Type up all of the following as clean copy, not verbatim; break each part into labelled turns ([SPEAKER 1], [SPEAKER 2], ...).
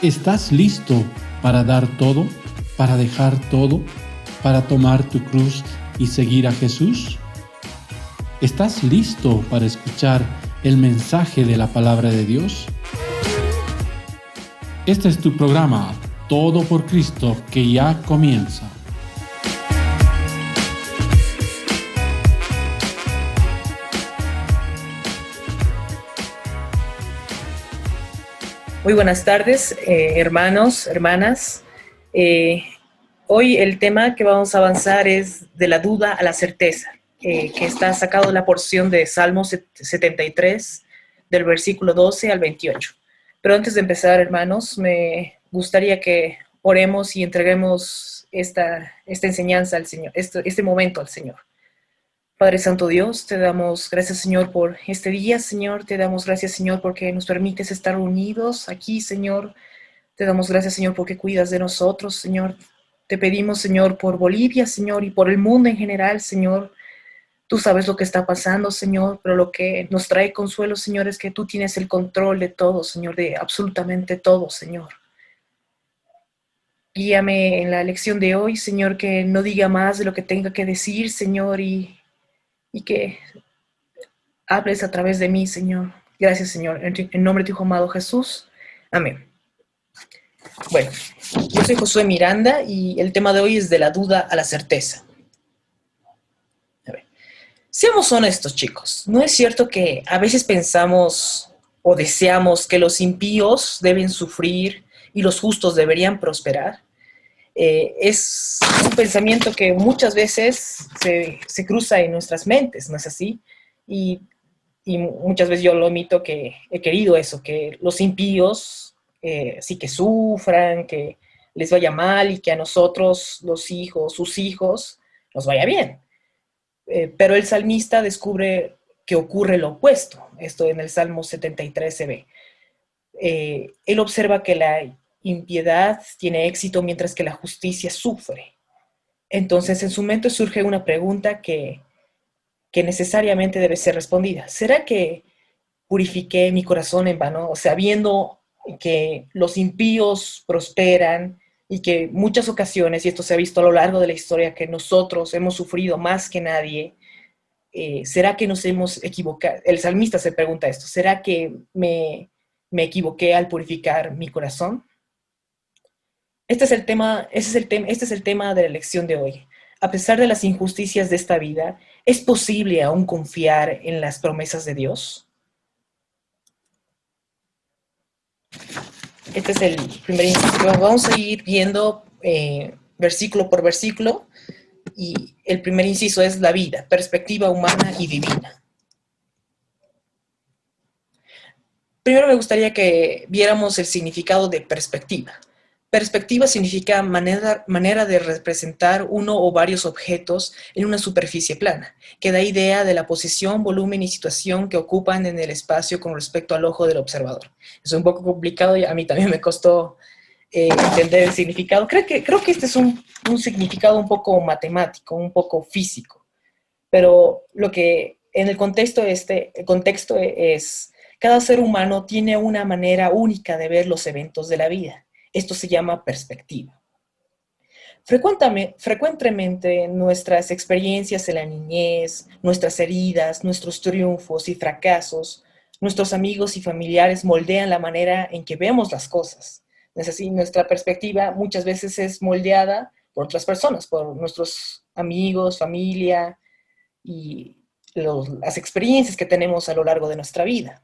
[SPEAKER 1] ¿Estás listo para dar todo, para dejar todo, para tomar tu cruz y seguir a Jesús? ¿Estás listo para escuchar el mensaje de la palabra de Dios? Este es tu programa, Todo por Cristo, que ya comienza.
[SPEAKER 2] Muy buenas tardes, hermanos, hermanas. Hoy el tema que vamos a avanzar es de la duda a la certeza, que está sacado de la porción de Salmo 73, del versículo 12 al 28. Pero antes de empezar, hermanos, me gustaría que oremos y entreguemos esta enseñanza al Señor, este momento al Señor. Padre Santo Dios, te damos gracias, Señor, por este día, Señor. Te damos gracias, Señor, porque nos permites estar unidos aquí, Señor. Te damos gracias, Señor, porque cuidas de nosotros, Señor. Te pedimos, Señor, por Bolivia, Señor, y por el mundo en general, Señor. Tú sabes lo que está pasando, Señor, pero lo que nos trae consuelo, Señor, es que tú tienes el control de todo, Señor, de absolutamente todo, Señor. Guíame en la lección de hoy, Señor, que no diga más de lo que tenga que decir, Señor, y que hables a través de mí, Señor. Gracias, Señor. En nombre de tu Hijo amado Jesús. Amén. Bueno, yo soy Josué Miranda y el tema de hoy es de la duda a la certeza. A ver. Seamos honestos, chicos. ¿No es cierto que a veces pensamos o deseamos que los impíos deben sufrir y los justos deberían prosperar? Es un pensamiento que muchas veces se cruza en nuestras mentes, ¿no es así? Y muchas veces yo lo omito, que he querido eso, que los impíos sí que sufran, que les vaya mal y que a nosotros, los hijos, sus hijos, nos vaya bien. Pero el salmista descubre que ocurre lo opuesto. Esto en el Salmo 73 se ve. Él observa que la impiedad tiene éxito mientras que la justicia sufre. Entonces en su mente surge una pregunta que necesariamente debe ser respondida. ¿Será que purifiqué mi corazón en vano? O sea, viendo que los impíos prosperan y que muchas ocasiones, y esto se ha visto a lo largo de la historia, que nosotros hemos sufrido más que nadie, ¿será que nos hemos equivocado? El salmista se pregunta esto, ¿será que me equivoqué al purificar mi corazón? Este es el tema de la lección de hoy. A pesar de las injusticias de esta vida, ¿es posible aún confiar en las promesas de Dios? Este es el primer inciso. Vamos a ir viendo versículo por versículo. Y el primer inciso es la vida, perspectiva humana y divina. Primero me gustaría que viéramos el significado de perspectiva. Perspectiva significa manera de representar uno o varios objetos en una superficie plana, que da idea de la posición, volumen y situación que ocupan en el espacio con respecto al ojo del observador. Es un poco complicado y a mí también me costó entender el significado. Creo que este es un significado un poco matemático, un poco físico, pero lo que en el contexto es, cada ser humano tiene una manera única de ver los eventos de la vida. Esto se llama perspectiva. Frecuentemente nuestras experiencias en la niñez, nuestras heridas, nuestros triunfos y fracasos, nuestros amigos y familiares moldean la manera en que vemos las cosas. ¿No es así? Nuestra perspectiva muchas veces es moldeada por otras personas, por nuestros amigos, familia y las experiencias que tenemos a lo largo de nuestra vida.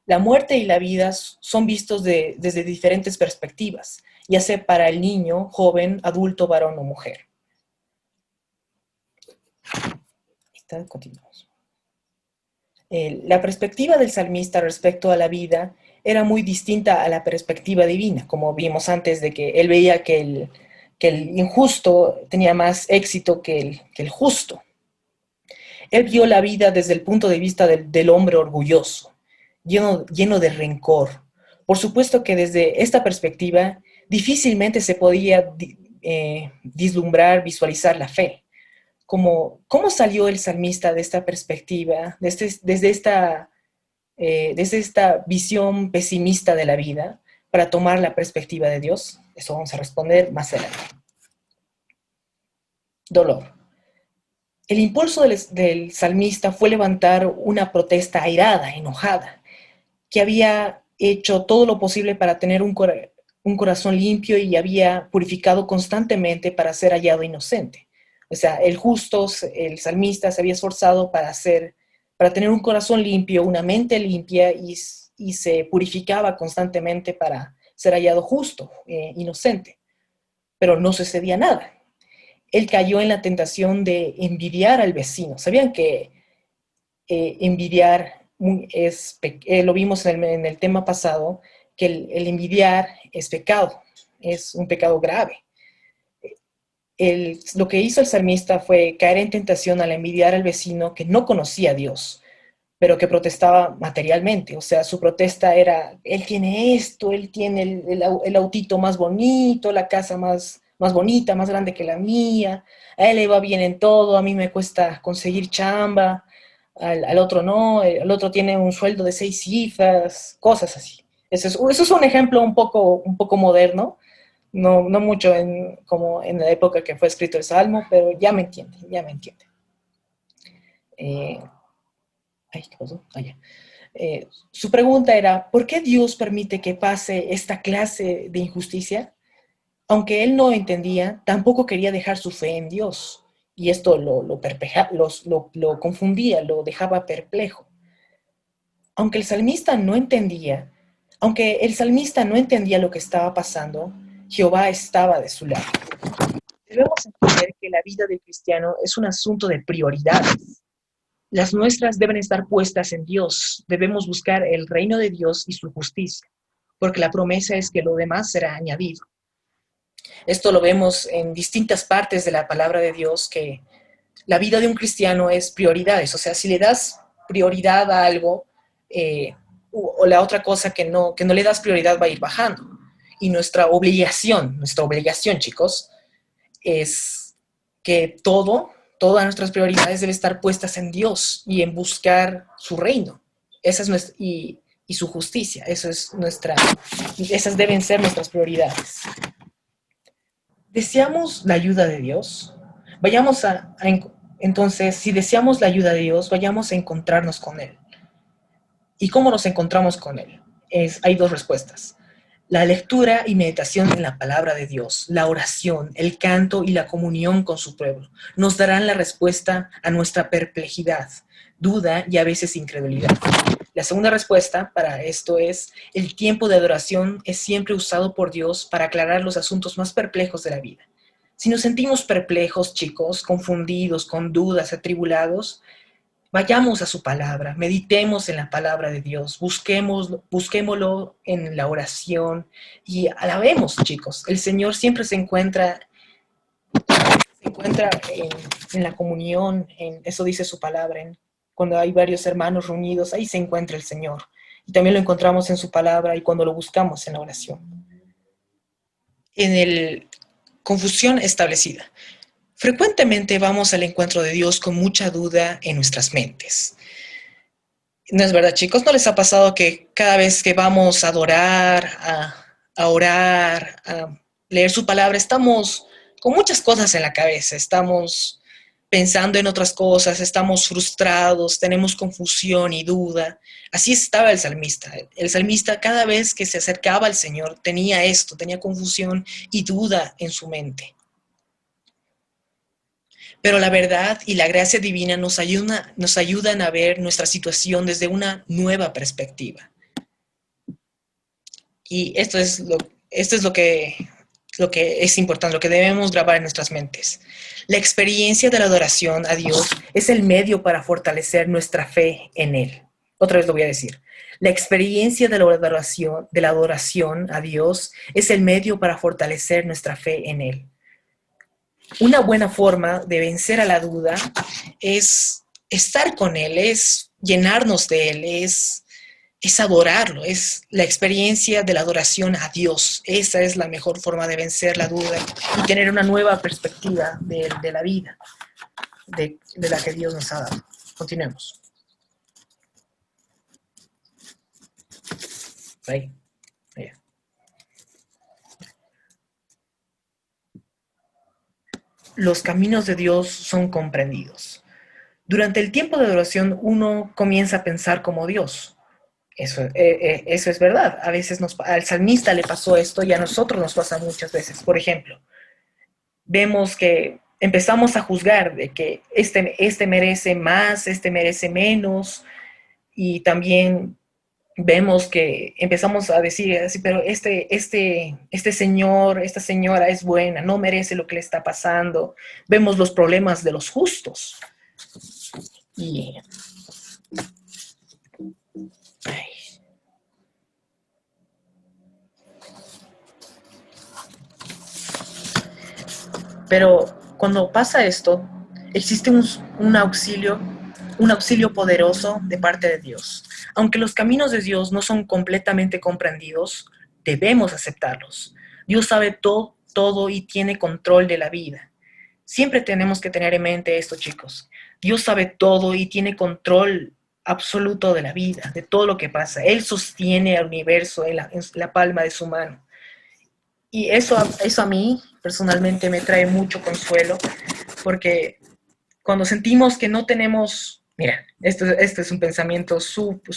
[SPEAKER 2] La muerte y la vida son vistos desde diferentes perspectivas, ya sea para el niño, joven, adulto, varón o mujer. Continuamos. La perspectiva del salmista respecto a la vida era muy distinta a la perspectiva divina, como vimos antes, de que él veía que el injusto tenía más éxito que el justo. Él vio la vida desde el punto de vista del hombre orgulloso, lleno de rencor. Por supuesto que desde esta perspectiva difícilmente se podía vislumbrar, visualizar la fe. ¿Cómo salió el salmista de esta perspectiva, desde esta visión pesimista de la vida? para tomar la perspectiva de Dios? Eso vamos a responder más adelante. Dolor. El impulso del salmista fue levantar una protesta airada, enojada, que había hecho todo lo posible para tener un corazón limpio y había purificado constantemente para ser hallado inocente. O sea, el justo, el salmista se había esforzado para tener un corazón limpio, una mente limpia y se purificaba constantemente para ser hallado justo, inocente. Pero no sucedía nada. Él cayó en la tentación de envidiar al vecino. ¿Sabían que envidiar lo vimos en el tema pasado, que el envidiar es pecado, es un pecado grave? Lo que hizo el salmista fue caer en tentación al envidiar al vecino que no conocía a Dios, pero que protestaba materialmente. O sea, su protesta era, él tiene esto, él tiene el autito más bonito, la casa más bonita, más grande que la mía, a él le va bien en todo, a mí me cuesta conseguir chamba, al otro no, el otro tiene un sueldo de 6 cifras, cosas así. Eso es un ejemplo un poco moderno, no mucho como en la época que fue escrito el Salmo, pero ya me entienden, ya me entienden. ¿Qué pasó? Ya. Su pregunta era, ¿por qué Dios permite que pase esta clase de injusticia? Aunque él no entendía, tampoco quería dejar su fe en Dios. Y esto lo confundía, lo dejaba perplejo. Aunque el salmista no entendía, Aunque el salmista no entendía lo que estaba pasando, Jehová estaba de su lado. Debemos entender que la vida del cristiano es un asunto de prioridades. Las nuestras deben estar puestas en Dios. Debemos buscar el reino de Dios y su justicia, porque la promesa es que lo demás será añadido. Esto lo vemos en distintas partes de la palabra de Dios, que la vida de un cristiano es prioridades. O sea, si le das prioridad a algo, o la otra cosa que no le das prioridad va a ir bajando. Y nuestra obligación, chicos, es que todas nuestras prioridades deben estar puestas en Dios y en buscar su reino. Esa es y su justicia. Esas deben ser nuestras prioridades. ¿Deseamos la ayuda de Dios? Entonces, si deseamos la ayuda de Dios, vayamos a encontrarnos con Él. ¿Y cómo nos encontramos con Él? Hay dos respuestas. La lectura y meditación en la palabra de Dios, la oración, el canto y la comunión con su pueblo nos darán la respuesta a nuestra perplejidad, duda y a veces incredulidad. La segunda respuesta para esto es: el tiempo de adoración es siempre usado por Dios para aclarar los asuntos más perplejos de la vida. Si nos sentimos perplejos, chicos, confundidos, con dudas, atribulados, vayamos a su palabra, meditemos en la palabra de Dios, busquémoslo en la oración y alabemos, chicos. El Señor siempre se encuentra en la comunión, eso dice su palabra, cuando hay varios hermanos reunidos, ahí se encuentra el Señor. Y también lo encontramos en su palabra y cuando lo buscamos en la oración. En el confusión establecida. Frecuentemente vamos al encuentro de Dios con mucha duda en nuestras mentes. ¿No es verdad, chicos? ¿No les ha pasado que cada vez que vamos a adorar, a orar, a leer su palabra, estamos con muchas cosas en la cabeza? Estamos pensando en otras cosas, estamos frustrados, tenemos confusión y duda. Así estaba el salmista. El salmista, cada vez que se acercaba al Señor, tenía confusión y duda en su mente. Pero la verdad y la gracia divina nos ayudan a ver nuestra situación desde una nueva perspectiva. Y esto es lo que es importante, lo que debemos grabar en nuestras mentes. La experiencia de la adoración a Dios es el medio para fortalecer nuestra fe en Él. Otra vez lo voy a decir. La experiencia de la adoración a Dios es el medio para fortalecer nuestra fe en Él. Una buena forma de vencer a la duda es estar con Él, es llenarnos de Él, es adorarlo, es la experiencia de la adoración a Dios. Esa es la mejor forma de vencer la duda y tener una nueva perspectiva de la vida, de la que Dios nos ha dado. Continuemos. Ahí. los caminos de Dios son comprendidos. Durante el tiempo de adoración uno comienza a pensar como Dios. Eso es verdad. A veces al salmista le pasó esto y a nosotros nos pasa muchas veces. Por ejemplo, vemos que empezamos a juzgar de que este merece más, este merece menos, y también vemos que empezamos a decir así, pero este señor, esta señora es buena, no merece lo que le está pasando. Vemos los problemas de los justos. Y, ay, pero cuando pasa esto, existe un auxilio poderoso de parte de Dios. Aunque los caminos de Dios no son completamente comprendidos, debemos aceptarlos. Dios sabe todo y tiene control de la vida. Siempre tenemos que tener en mente esto, chicos. Dios sabe todo y tiene control absoluto de la vida, de todo lo que pasa. Él sostiene al universo en la palma de su mano. Y eso a mí personalmente me trae mucho consuelo, porque cuando sentimos que no tenemos, mira, esto es un pensamiento súper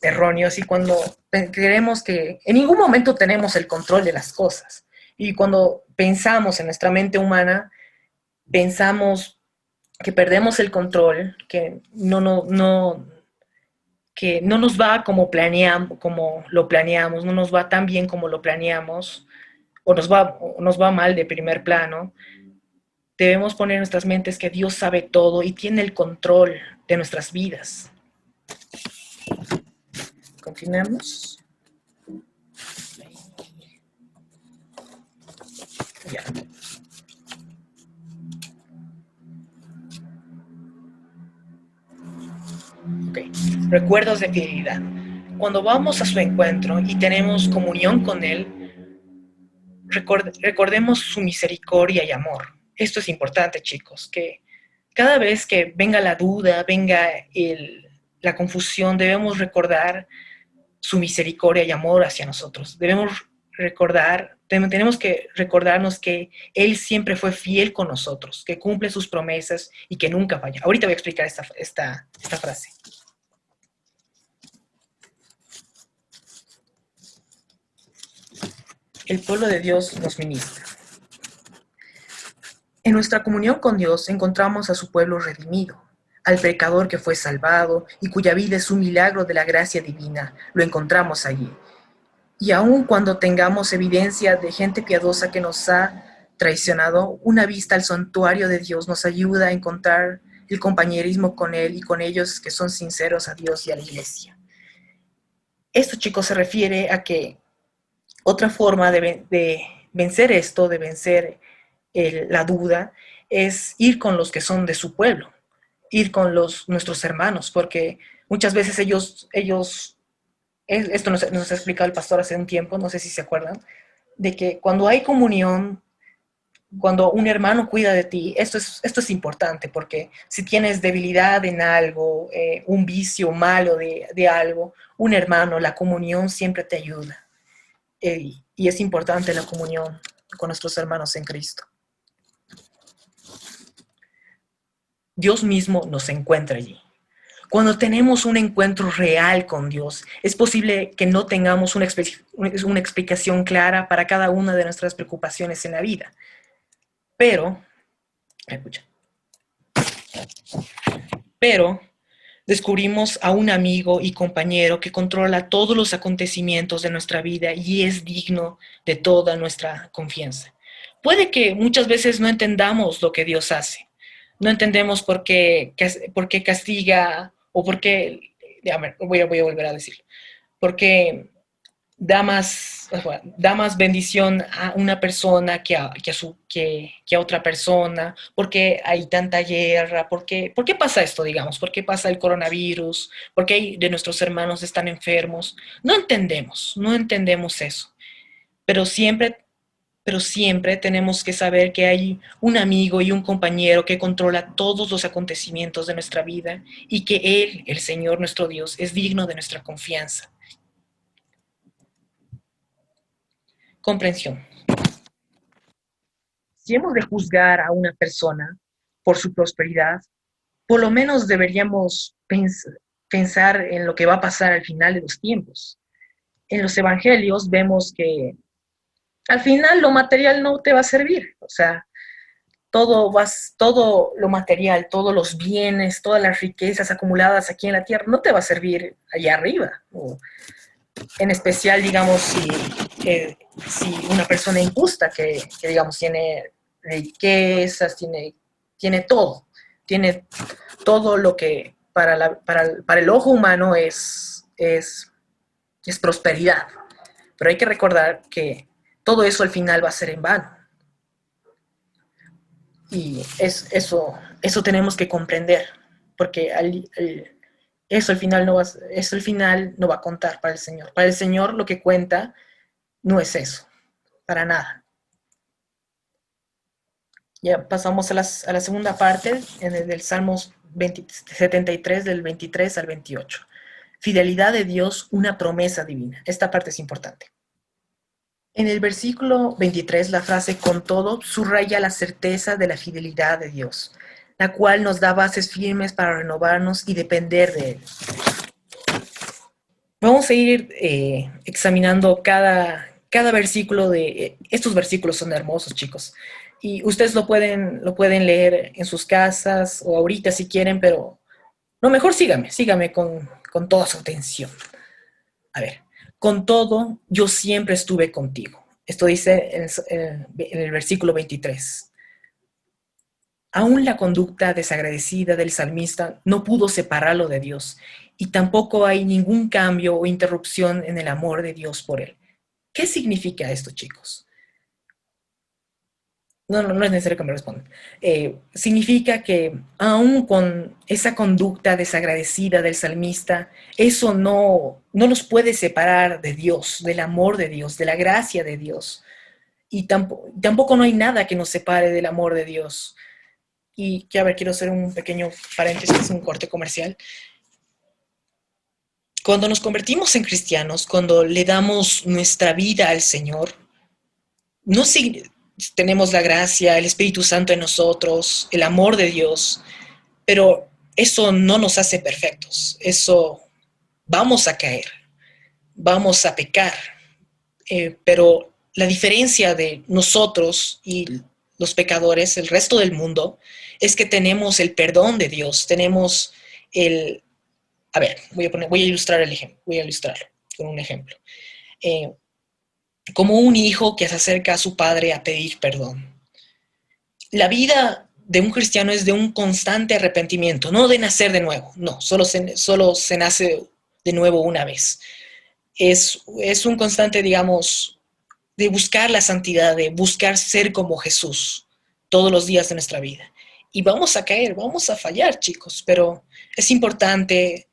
[SPEAKER 2] erróneo, así cuando creemos que en ningún momento tenemos el control de las cosas. Y cuando pensamos en nuestra mente humana, pensamos que perdemos el control, que no nos va como lo planeamos, no nos va tan bien como lo planeamos, o nos va mal de primer plano. Debemos poner en nuestras mentes que Dios sabe todo y tiene el control de nuestras vidas. Continuemos. Ya. Okay. Recuerdos de fidelidad. Cuando vamos a su encuentro y tenemos comunión con Él, recordemos su misericordia y amor. Esto es importante, chicos, que cada vez que venga la duda, venga la confusión, debemos recordar su misericordia y amor hacia nosotros. Tenemos que recordarnos que Él siempre fue fiel con nosotros, que cumple sus promesas y que nunca falla. Ahorita voy a explicar esta frase. El pueblo de Dios nos ministra. En nuestra comunión con Dios encontramos a su pueblo redimido, al pecador que fue salvado y cuya vida es un milagro de la gracia divina, lo encontramos allí. Y aun cuando tengamos evidencia de gente piadosa que nos ha traicionado, una vista al santuario de Dios nos ayuda a encontrar el compañerismo con Él y con ellos que son sinceros a Dios y a la iglesia. Esto, chicos, se refiere a que otra forma de vencer esto, de vencer la duda, es ir con los que son de su pueblo, ir con nuestros hermanos, porque muchas veces esto nos ha explicado el pastor hace un tiempo, no sé si se acuerdan, de que cuando hay comunión, cuando un hermano cuida de ti, esto es importante, porque si tienes debilidad en algo, un vicio malo de algo, un hermano, la comunión siempre te ayuda. Y es importante la comunión con nuestros hermanos en Cristo. Dios mismo nos encuentra allí. Cuando tenemos un encuentro real con Dios, es posible que no tengamos una explicación clara para cada una de nuestras preocupaciones en la vida. Pero descubrimos a un amigo y compañero que controla todos los acontecimientos de nuestra vida y es digno de toda nuestra confianza. Puede que muchas veces no entendamos lo que Dios hace. No entendemos por qué castiga o por qué, voy a volver a decirlo, porque da más bendición a una persona que a otra persona, porque hay tanta guerra, ¿por qué pasa esto, digamos? ¿Por qué pasa el coronavirus? ¿Por qué de nuestros hermanos están enfermos? No entendemos eso, pero siempre tenemos que saber que hay un amigo y un compañero que controla todos los acontecimientos de nuestra vida y que Él, el Señor nuestro Dios, es digno de nuestra confianza. Comprensión. si hemos de juzgar a una persona por su prosperidad, por lo menos deberíamos pensar en lo que va a pasar al final de los tiempos. En los evangelios vemos que al final lo material no te va a servir, o sea, todo lo material, todos los bienes, todas las riquezas acumuladas aquí en la tierra no te va a servir allá arriba. O en especial, digamos, si una persona injusta que, digamos, tiene riquezas, tiene todo lo que para el ojo humano es prosperidad. Pero hay que recordar que todo eso al final va a ser en vano. Y eso tenemos que comprender, porque eso al final no va a contar para el Señor. Para el Señor lo que cuenta no es eso, para nada. Ya pasamos a la segunda parte del Salmos 73, del 23 al 28. Fidelidad de Dios, una promesa divina. Esta parte es importante. En el versículo 23, la frase con todo subraya la certeza de la fidelidad de Dios, la cual nos da bases firmes para renovarnos y depender de Él. Vamos a ir examinando cada versículo estos versículos son hermosos, chicos. Y ustedes lo pueden leer en sus casas o ahorita si quieren, pero no, mejor sígame con toda su atención. A ver, con todo, yo siempre estuve contigo. Esto dice en el versículo 23. Aún la conducta desagradecida del salmista no pudo separarlo de Dios, y tampoco hay ningún cambio o interrupción en el amor de Dios por él. ¿Qué significa esto, chicos? No es necesario que me respondan. Significa que aún con esa conducta desagradecida del salmista, eso no nos puede separar de Dios, del amor de Dios, de la gracia de Dios. Y tampoco no hay nada que nos separe del amor de Dios. Y que, a ver, quiero hacer un pequeño paréntesis, un corte comercial. Cuando nos convertimos en cristianos, cuando le damos nuestra vida al Señor, no tenemos la gracia, el Espíritu Santo en nosotros, el amor de Dios, pero eso no nos hace perfectos. Eso vamos a caer, vamos a pecar, pero la diferencia de nosotros y los pecadores, el resto del mundo, es que tenemos el perdón de Dios, tenemos el... A ver, voy a ilustrar el ejemplo, voy a ilustrarlo con un ejemplo. Como un hijo que se acerca a su padre a pedir perdón. La vida de un cristiano es de un constante arrepentimiento, no de nacer de nuevo, no, solo se nace de nuevo una vez. Es un constante, digamos, de buscar la santidad, de buscar ser como Jesús todos los días de nuestra vida. Y vamos a caer, vamos a fallar, chicos, pero es importante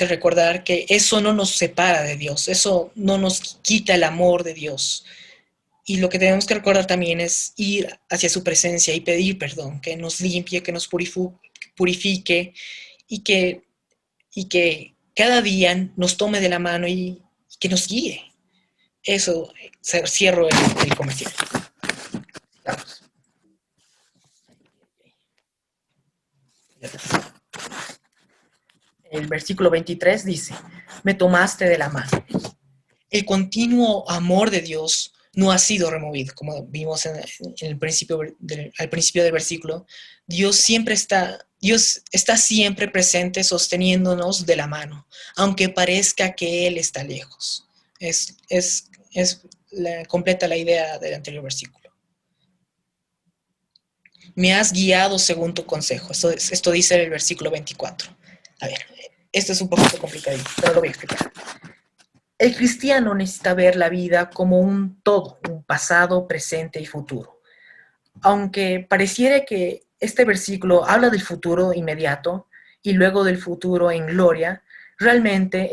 [SPEAKER 2] recordar que eso no nos separa de Dios, eso no nos quita el amor de Dios. Y lo que tenemos que recordar también es ir hacia su presencia y pedir perdón, que nos limpie, que nos purifique y que cada día nos tome de la mano y que nos guíe. Eso, cierro el comercial. Vamos. El versículo 23 dice, me tomaste de la mano. El continuo amor de Dios no ha sido removido, como vimos al principio del versículo. Dios está siempre presente sosteniéndonos de la mano, aunque parezca que Él está lejos. Completa la idea del anterior versículo. Me has guiado según tu consejo. Esto dice el versículo 24. A ver, esto es un poquito complicado, pero lo voy a explicar. El cristiano necesita ver la vida como un todo, un pasado, presente y futuro. Aunque pareciera que este versículo habla del futuro inmediato y luego del futuro en gloria, realmente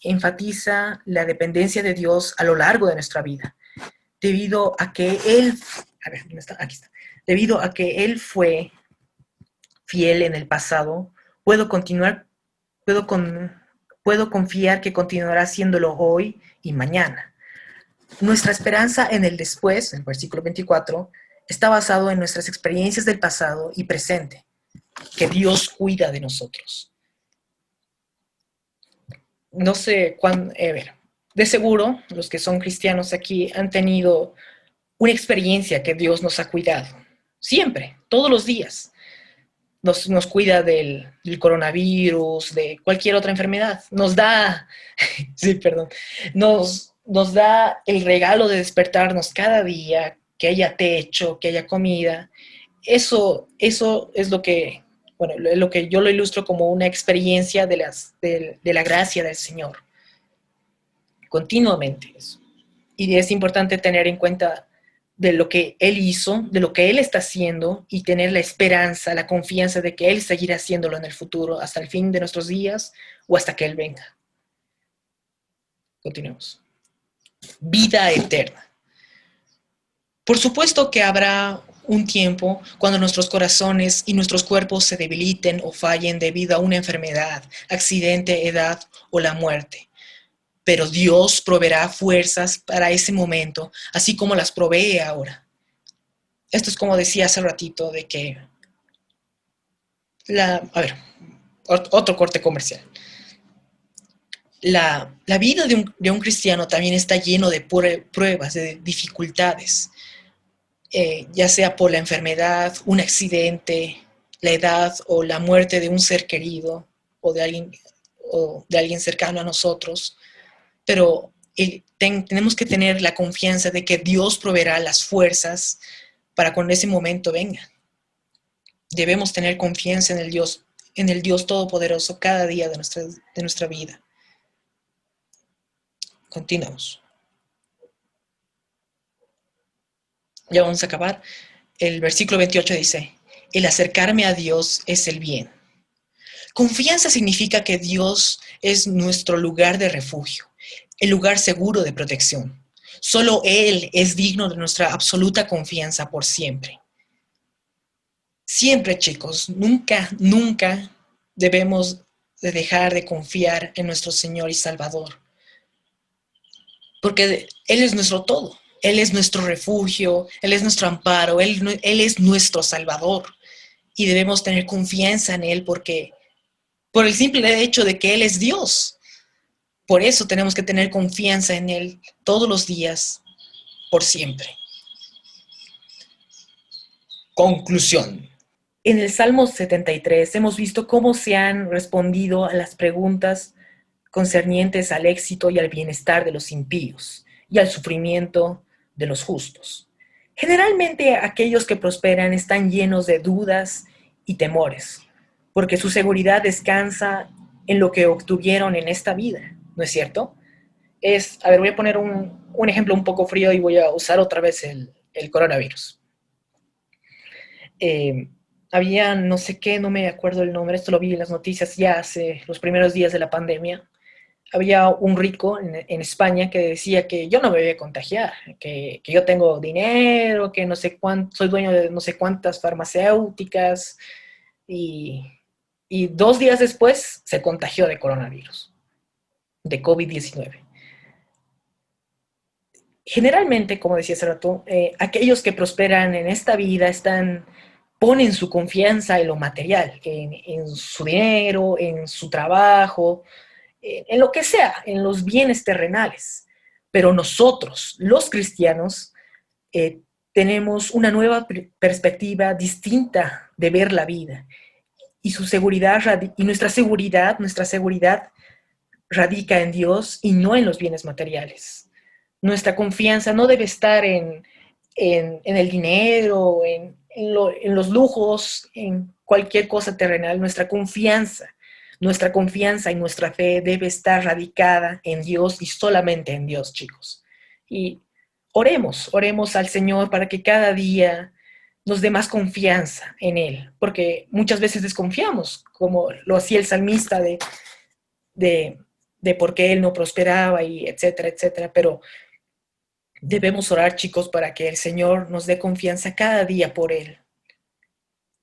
[SPEAKER 2] enfatiza la dependencia de Dios a lo largo de nuestra vida, debido a que Él, aquí está, debido a que Él fue fiel en el pasado, puedo confiar que continuará haciéndolo hoy y mañana. nuestra esperanza en el después, en el versículo 24, está basado en nuestras experiencias del pasado y presente, que Dios cuida de nosotros. No sé cuándo, de seguro los que son cristianos aquí han tenido una experiencia que Dios nos ha cuidado. Siempre, todos los días. Nos cuida del coronavirus, de cualquier otra enfermedad. Nos da, sí, perdón, nos da el regalo de despertarnos cada día, que haya techo, que haya comida. Eso es lo que, bueno, lo que yo lo ilustro como una experiencia de la gracia del Señor. Continuamente eso. Y es importante tener en cuenta de lo que Él hizo, de lo que Él está haciendo y tener la esperanza, la confianza de que Él seguirá haciéndolo en el futuro hasta el fin de nuestros días o hasta que Él venga. Continuemos. Vida eterna. Por supuesto que habrá un tiempo cuando nuestros corazones y nuestros cuerpos se debiliten o fallen debido a una enfermedad, accidente, edad o la muerte. Pero Dios proveerá fuerzas para ese momento, así como las provee ahora. Esto es como decía hace ratito, de que otro corte comercial. La vida de un cristiano también está lleno de pruebas, de dificultades, ya sea por la enfermedad, un accidente, la edad o la muerte de un ser querido o de alguien cercano a nosotros. Pero tenemos que tener la confianza de que Dios proveerá las fuerzas para cuando ese momento venga. Debemos tener confianza en el Dios Todopoderoso cada día de nuestra vida. Continuamos. Ya vamos a acabar. El versículo 28 dice, el acercarme a Dios es el bien. Confianza significa que Dios es nuestro lugar de refugio, el lugar seguro de protección. Solo Él es digno de nuestra absoluta confianza por siempre. Siempre, chicos, nunca debemos de dejar de confiar en nuestro Señor y Salvador. Porque Él es nuestro todo. Él es nuestro refugio, Él es nuestro amparo, Él es nuestro Salvador. Y debemos tener confianza en Él por el simple hecho de que Él es Dios. Por eso tenemos que tener confianza en Él todos los días, por siempre. Conclusión. En el Salmo 73 hemos visto cómo se han respondido a las preguntas concernientes al éxito y al bienestar de los impíos y al sufrimiento de los justos. Generalmente aquellos que prosperan están llenos de dudas y temores, porque su seguridad descansa en lo que obtuvieron en esta vida, ¿no es cierto? Voy a poner un ejemplo un poco frío y voy a usar otra vez el coronavirus. Había no sé qué, no me acuerdo el nombre, esto lo vi en las noticias ya hace los primeros días de la pandemia. Había un rico en España que decía que yo no me voy a contagiar, que yo tengo dinero, que no sé cuánto, soy dueño de no sé cuántas farmacéuticas, y 2 días después se contagió de coronavirus, de COVID-19. Generalmente, como decía hace rato, aquellos que prosperan en esta vida ponen su confianza en lo material, en su dinero, en su trabajo, en lo que sea, en los bienes terrenales. Pero nosotros, los cristianos, tenemos una nueva perspectiva distinta de ver la vida. Y nuestra seguridad radica en Dios y no en los bienes materiales. Nuestra confianza no debe estar en el dinero, en los lujos, en cualquier cosa terrenal. Nuestra confianza y nuestra fe debe estar radicada en Dios y solamente en Dios, chicos. Y oremos al Señor para que cada día nos dé más confianza en Él, porque muchas veces desconfiamos, como lo hacía el salmista de por qué Él no prosperaba y etcétera, etcétera, pero debemos orar, chicos, para que el Señor nos dé confianza cada día por Él.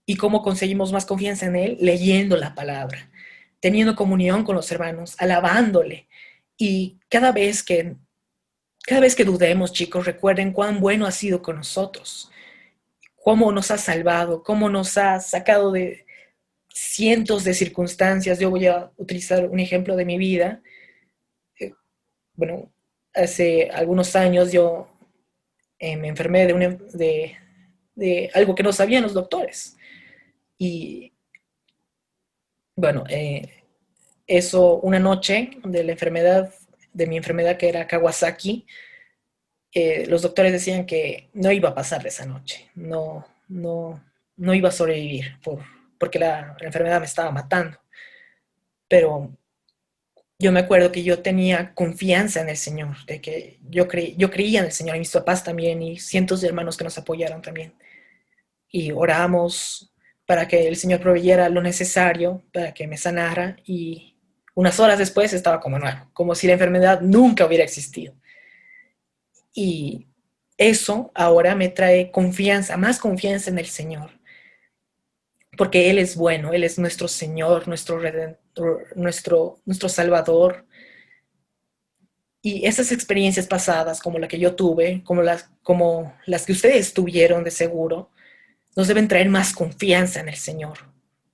[SPEAKER 2] ¿Y cómo conseguimos más confianza en Él? Leyendo la palabra, teniendo comunión con los hermanos, alabándole. Y cada vez que Cada vez que dudemos, chicos, recuerden cuán bueno ha sido con nosotros, cómo nos ha salvado, cómo nos ha sacado de cientos de circunstancias. Yo voy a utilizar un ejemplo de mi vida. Eh, bueno, hace algunos años yo me enfermé de algo que no sabían los doctores. Y bueno, eso, una noche de la enfermedad, de mi enfermedad que era Kawasaki, los doctores decían que no iba a pasar de esa noche, no iba a sobrevivir porque la enfermedad me estaba matando. Pero yo me acuerdo que yo tenía confianza en el Señor, de que yo creía en el Señor, y mis papás también, y cientos de hermanos que nos apoyaron también. Y oramos para que el Señor proveyera lo necesario para que me sanara, y unas horas después estaba como nuevo, como si la enfermedad nunca hubiera existido. Y eso ahora me trae confianza, más confianza en el Señor, porque Él es bueno, Él es nuestro Señor, nuestro Redentor, nuestro Salvador. Y esas experiencias pasadas, como la que yo tuve, como las que ustedes tuvieron de seguro, nos deben traer más confianza en el Señor.